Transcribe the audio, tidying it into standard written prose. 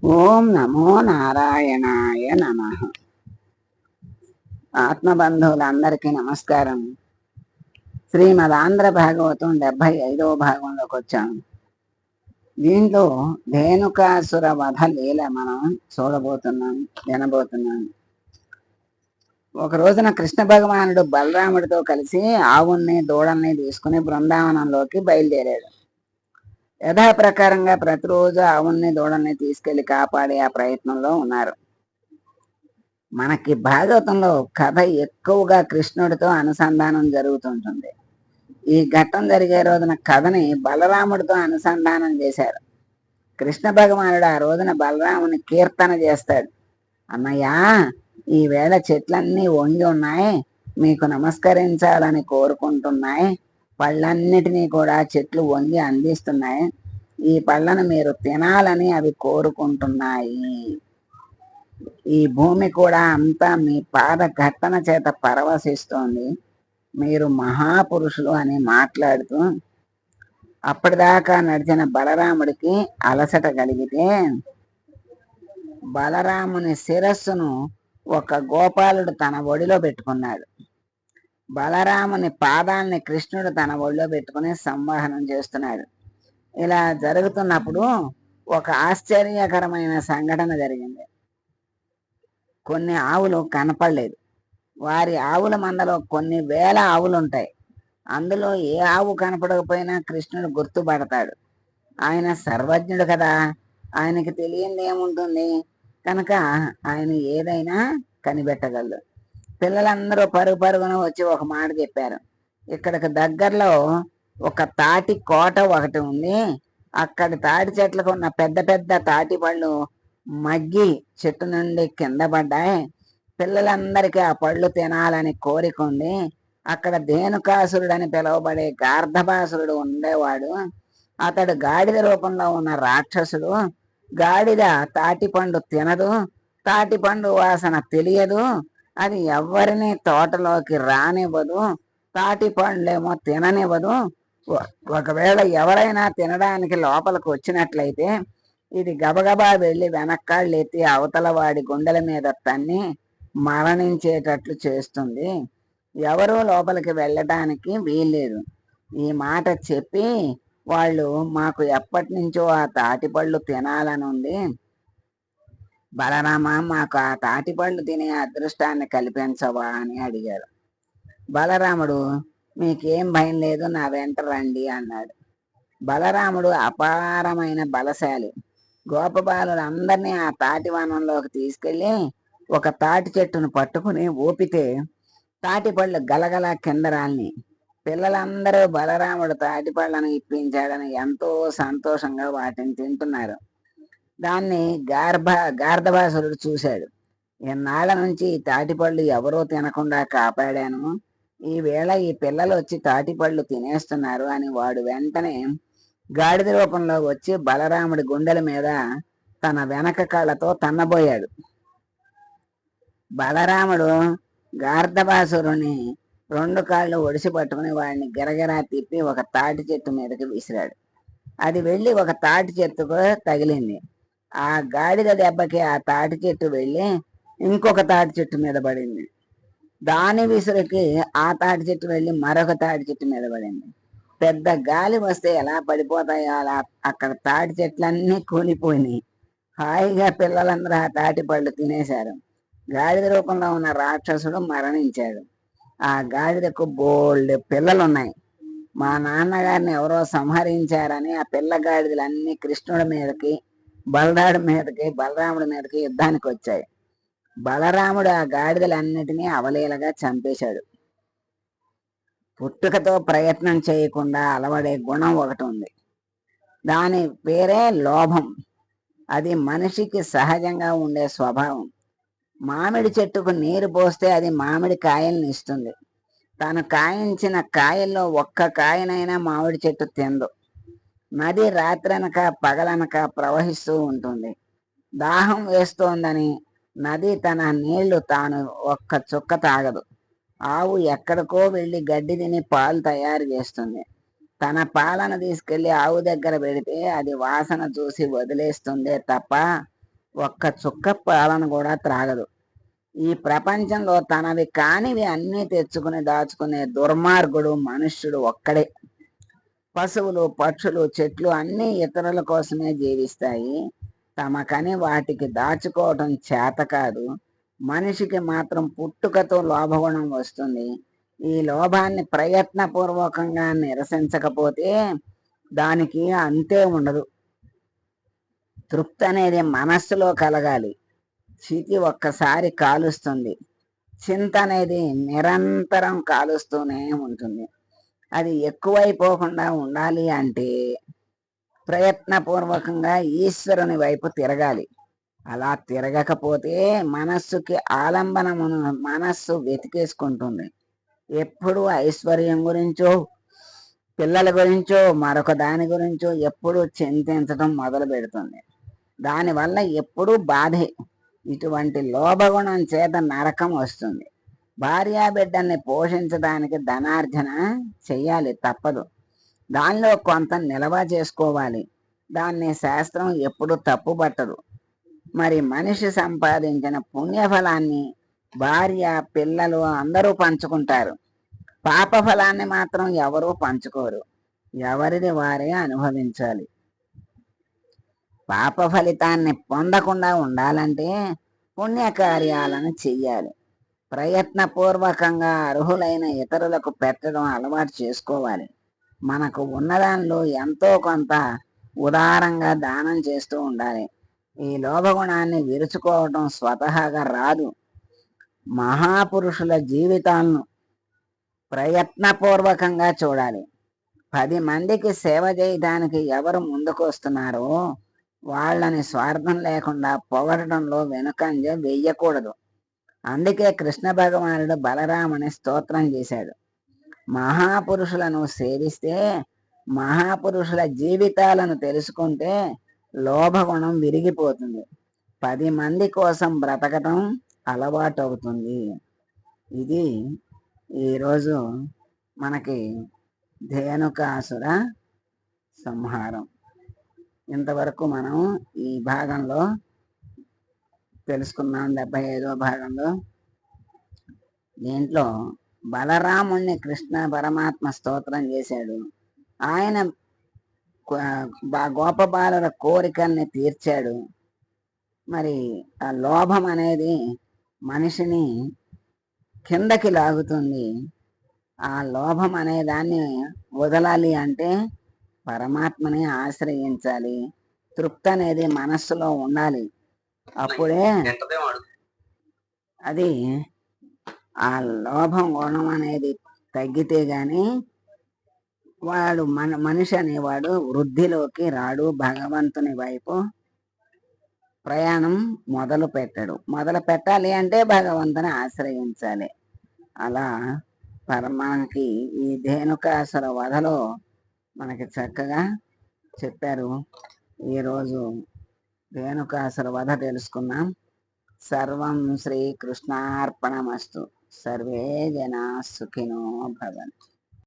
ఓం నమో నారాయణాయ నమః. ఆత్మబంధువులందరికీ నమస్కారం. శ్రీమద్ ఆంధ్ర భాగవతం 75వ భాగంలోకి వచ్చాము. దీంట్లో ధేనుకాసుర వధ లీల మనం వినబోతున్నాం. ఒక రోజున కృష్ణ భగవానుడు బలరాముడితో కలిసి ఆవుల్ని దూడల్ని తీసుకుని బృందావనంలోకి బయలుదేరాడు. యథాప్రకారంగా ప్రతిరోజు ఆవుల్ని దూడల్ని తీసుకెళ్లి కాపాడే ఆ ప్రయత్నంలో ఉన్నారు. మనకి భాగవతంలో కథ ఎక్కువగా కృష్ణుడితో అనుసంధానం జరుగుతుంటుంది. ఈ ఘట్టం జరిగే రోజున కథని బలరాముడితో అనుసంధానం చేశారు. కృష్ణ భగవానుడు ఆ రోజున బలరాముని కీర్తన చేస్తాడు. అన్నయ్య, ఈవేళ చెట్లన్నీ వంగి ఉన్నాయి, మీకు నమస్కరించాలని కోరుకుంటున్నాయి. పళ్ళన్నిటినీ కూడా చెట్లు వంగి అందిస్తున్నాయి. ఈ పళ్ళను మీరు తినాలని అవి కోరుకుంటున్నాయి. ఈ భూమి కూడా అంతా మీ పాద ఘట్టన చేత పరవశిస్తోంది. మీరు మహాపురుషులు అని మాట్లాడుతూ అప్పటిదాకా నడిచిన బలరాముడికి అలసట కలిగితే బలరాముని శిరస్సును ఒక గోపాలుడు తన ఒడిలో పెట్టుకున్నాడు. బలరాముని పాదాలని కృష్ణుడు తన ఒడిలో పెట్టుకుని సంవాహనం చేస్తున్నాడు. ఇలా జరుగుతున్నప్పుడు ఒక ఆశ్చర్యకరమైన సంఘటన జరిగింది. కొన్ని ఆవులు కనపడలేదు. వారి ఆవుల మందలో కొన్ని వేల ఆవులు ఉంటాయి. అందులో ఏ ఆవు కనపడకపోయినా కృష్ణుడు గుర్తుపడతాడు. ఆయన సర్వజ్ఞుడు కదా, ఆయనకి తెలియంది ఏముంటుంది, కనుక ఆయన ఏదైనా కనిపెట్టగలడు. పిల్లలందరూ పరుగున వచ్చి ఒక మాట చెప్పారు. ఇక్కడికి దగ్గరలో ఒక తాటి కోట ఒకటి ఉంది. అక్కడి తాటి చెట్లకు ఉన్న పెద్ద పెద్ద తాటి పళ్ళు మగ్గి చెట్టు నుండి కింద పడ్డాయి. పిల్లలందరికీ ఆ పళ్ళు తినాలని కోరిక ఉంది. అక్కడ ధేనుకాసురుడు అని పిలువబడే గార్ధబాసురుడు ఉండేవాడు. అతడు గాడిద రూపంలో ఉన్న రాక్షసుడు. గాడిద తాటి పండు తినదు, తాటి పండు వాసన తెలియదు, అది ఎవరిని తోటలోకి రానివ్వదు, తాటి పండ్లేమో తిననివ్వదు. ఒకవేళ ఎవరైనా తినడానికి లోపలికి వచ్చినట్లయితే ఇది గబగబా వెళ్ళి వెనక్కాళ్ళు ఎత్తి అవతల వాడి గుండెల మీద తన్ని మరణించేటట్లు చేస్తుంది. ఎవరూ లోపలికి వెళ్ళటానికి వీల్లేదు. ఈ మాట చెప్పి వాళ్ళు, మాకు ఎప్పటి నుంచో ఆ తాటిపళ్ళు తినాలని ఉంది, బలరామ, మాకు ఆ తాటిపళ్ళు తినే అదృష్టాన్ని కల్పించవా అని అడిగారు. బలరాముడు, మీకేం భయం లేదు, నా వెంట రండి అన్నాడు. బలరాముడు అపారమైన బలశాలి. గోపబాలులందరినీ ఆ తాటి వనంలోకి తీసుకెళ్ళి ఒక తాటి చెట్టును పట్టుకుని ఊపితే తాటి పళ్ళు గలగల కింద రాలిని. పిల్లలందరూ బలరాముడు తాటి పళ్ళను ఇప్పించాడని ఎంతో సంతోషంగా వాటిని తింటున్నారు. దాన్ని గార్ధబాసురుడు చూశాడు. ఎన్నాళ్ళ నుంచి ఈ తాటిపళ్ళు ఎవరో తినకుండా కాపాడాను, ఈవేళ ఈ పిల్లలు వచ్చి తాటిపళ్ళు తినేస్తున్నారు అని వాడు వెంటనే గాడిద రూపంలో వచ్చి బలరాముడి గుండెల మీద తన వెనక కాళ్ళతో తన్నబోయాడు. బలరాముడు గార్ధబాసురుని రెండు కాళ్ళు ఒడిసి పట్టుకుని వాడిని గిరగిరా తిప్పి ఒక తాటి చెట్టు మీదకి విసిరాడు. అది వెళ్ళి ఒక తాటి చెట్టుకు తగిలింది. ఆ గాడిద దెబ్బకి ఆ తాటి చెట్టు వెళ్ళి ఇంకొక తాటి చెట్టు మీద పడింది. దాని విసురుకి ఆ తాటి చెట్టు వెళ్ళి మరొక తాటి చెట్టు మీద పడింది. పెద్ద గాలి వస్తే ఎలా పడిపోతాయో అలా అక్కడ తాటి చెట్లన్నీ కూలిపోయినాయి. హాయిగా పిల్లలందరూ ఆ తాటి పళ్ళు తినేశారు. గాడిద రూపంలో ఉన్న రాక్షసుడు మరణించాడు. ఆ గాడిదకు బోల్డ్ పిల్లలున్నాయి. మా నాన్నగారిని ఎవరో సంహరించారని ఆ పిల్ల గాడిదలన్నీ కృష్ణుడి మీదకి, బలరాముడి మీదకి యుద్ధానికి వచ్చాయి. బలరాముడు ఆ గాడిదలన్నిటినీ అవలీలగా చంపేశాడు. పుట్టుకతో ప్రయత్నం చేయకుండా అలవడే గుణం ఒకటి ఉంది. దాని పేరే లోభం. అది మనిషికి సహజంగా ఉండే స్వభావం. మామిడి చెట్టుకు నీరు పోస్తే అది మామిడి కాయల్ని ఇస్తుంది. తాను కాయించిన కాయల్లో ఒక్క కాయనైనా మామిడి చెట్టు తిందు. నది రాత్రనక పగలనక ప్రవహిస్తూ ఉంటుంది. దాహం వేస్తోందని నది తన నీళ్లు తాను ఒక్క చుక్క తాగదు. ఆవు ఎక్కడికో వెళ్ళి గడ్డి తిని పాలు తయారు చేస్తుంది. తన పాలను తీసుకెళ్లి ఆవు దగ్గర పెడితే అది వాసన చూసి వదిలేస్తుందే తప్ప ఒక్క చుక్క పాలను కూడా త్రాగదు. ఈ ప్రపంచంలో తనవి కానివి అన్నీ తెచ్చుకుని దాచుకునే దుర్మార్గుడు మనుష్యుడు ఒక్కడే. పశువులు, పక్షులు, చెట్లు అన్నీ ఇతరుల కోసమే జీవిస్తాయి. తమకని వాటికి దాచుకోవటం చేత కాదు. మనిషికి మాత్రం పుట్టుకతో లోభగుణం వస్తుంది. ఈ లోభాన్ని ప్రయత్నపూర్వకంగా నిరసించకపోతే దానికి అంతే ఉండదు. తృప్తి అనేది మనస్సులో కలగాలి. చితి ఒక్కసారి కాలుస్తుంది. చింత అనేది నిరంతరం కాలుస్తూనే ఉంటుంది. అది ఎక్కువైపోకుండా ఉండాలి అంటే ప్రయత్నపూర్వకంగా ఈశ్వరుని వైపు తిరగాలి. అలా తిరగకపోతే మనస్సుకి ఆలంబనమును మనస్సు వెతికేసుకుంటుంది. ఎప్పుడు ఐశ్వర్యం గురించో, పిల్లల గురించో, మరొక దాని గురించో ఎప్పుడు చింతించడం మొదలు పెడుతుంది. దానివల్ల ఎప్పుడూ బాధే. ఇటువంటి లోభగుణం చేత నరకం వస్తుంది. భార్యాబిడ్డల్ని పోషించడానికి ధనార్జన చెయ్యాలి, తప్పదు. దానిలో కొంత నిల్వ చేసుకోవాలి. దాన్ని శాస్త్రం ఎప్పుడు తప్పుపట్టదు. మరి మనిషి సంపాదించిన పుణ్యఫలాన్ని భార్య, పిల్లలు అందరూ పంచుకుంటారు. పాప ఫలాన్ని మాత్రం ఎవరూ పంచుకోరు. ఎవరిది వారే అనుభవించాలి. పాప ఫలితాన్ని పొందకుండా ఉండాలంటే పుణ్యకార్యాలను చెయ్యాలి. ప్రయత్నపూర్వకంగా అర్హులైన ఇతరులకు పెట్టడం అలవాటు చేసుకోవాలి. మనకు ఉన్నదానిలో ఎంతో కొంత ఉదారంగా దానం చేస్తూ ఉండాలి. ఈ లోభగుణాన్ని విరుచుకోవడం స్వతహాగా రాదు. మహాపురుషుల జీవితాలను ప్రయత్నపూర్వకంగా చూడాలి. 10 మందికి సేవ చేయడానికి ఎవరు ముందుకు వస్తున్నారో వాళ్ళని స్వార్థం లేకుండా పొగడటంలో వెనుకంజ వెయ్యకూడదు. అందుకే కృష్ణ భగవానుడు బలరాముని స్తోత్రం చేశాడు. మహాపురుషులను సేవిస్తే, మహాపురుషుల జీవితాలను తెలుసుకుంటే లోభగుణం విరిగిపోతుంది. 10 మంది కోసం బ్రతకటం అలవాటు అవుతుంది. ఇది ఈరోజు మనకి ధేనుకాసుర సంహారం. ఇంతవరకు మనం ఈ భాగంలో తెలుసుకున్నాం. 75వ భాగంలో దీంట్లో బలరాముణ్ణి కృష్ణ పరమాత్మ స్తోత్రం చేశాడు. ఆయన గోపబాలుల కోరికల్ని తీర్చాడు. మరి ఆ లోభం అనేది మనిషిని కిందకి లాగుతుంది. ఆ లోభం అనే దాన్ని వదలాలి అంటే పరమాత్మని ఆశ్రయించాలి. తృప్తి అనేది మనస్సులో ఉండాలి. అప్పుడే అది ఆ లోభం గుణం అనేది తగ్గితే గాని వాడు మనిషి అనేవాడు వృద్ధిలోకి రాడు. భగవంతుని వైపు ప్రయాణం మొదలు పెట్టాలి అంటే భగవంతుని ఆశ్రయించాలి. అలా మనకి ఈ ధేనుకాసుర వధలో మనకి చక్కగా చెప్పారు. ఈరోజు ధేనుకాసుర వధ తెలుసుకున్నాం. సర్వం శ్రీకృష్ణార్పణమస్తు. సర్వే జనా సుఖినో భవంతు.